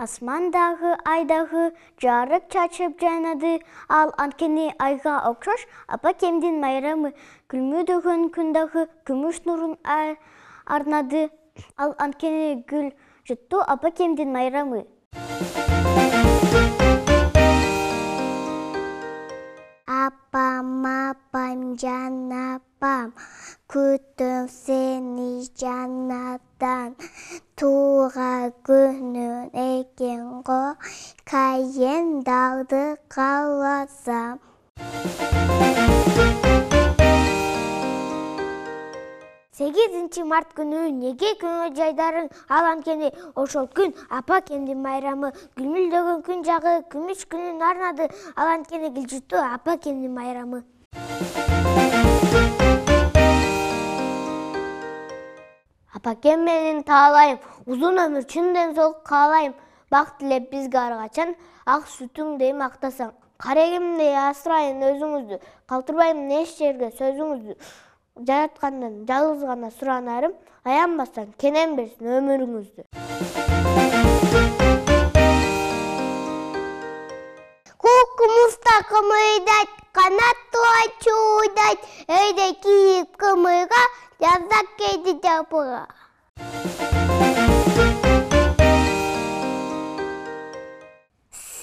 асмандағы айдағы жарық чачып жайнады. Ал анткени айга окшош апакемдин майрамы күлмөдөгөн күндагы күмүш нурун арнады. Ал анткени гүл жутту апакемдин майрамы. Апам, апам, жан апам, күтөм сени жаннаттан. Туга күнүң экен го, календарды кааласам. 8 март күнү неге көңүл жайдарың? Ал анткени ошол күн апакемдин майрамы. Күлмүлдөгөн күн жагы күмүш күнүн арнады. Ал анткени гүл жутту апакемдин майрамы. Апакем менин таалайым, узун өмүр, чын ден-соолук каалайым. Бак тилеп бизге ар качан, ак сүтүңдөй мактасаң. Карегимдей асырайын өзүңүздү, калтырбайм эч жерге сөзүңүздү. Жараткандан жалгыз гана суранарым, аянбастан кенен берсин өмүрүңүздү. Кукумуста кымыйдайт, канаттуу чуудайт, өйдө кийип кымыйга, жаздак кейди жапыга.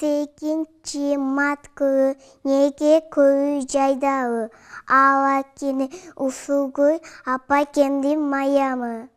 8 март күнү неге көңүл жайдагы? Ал анткени ушул күн апакемдин майрамы.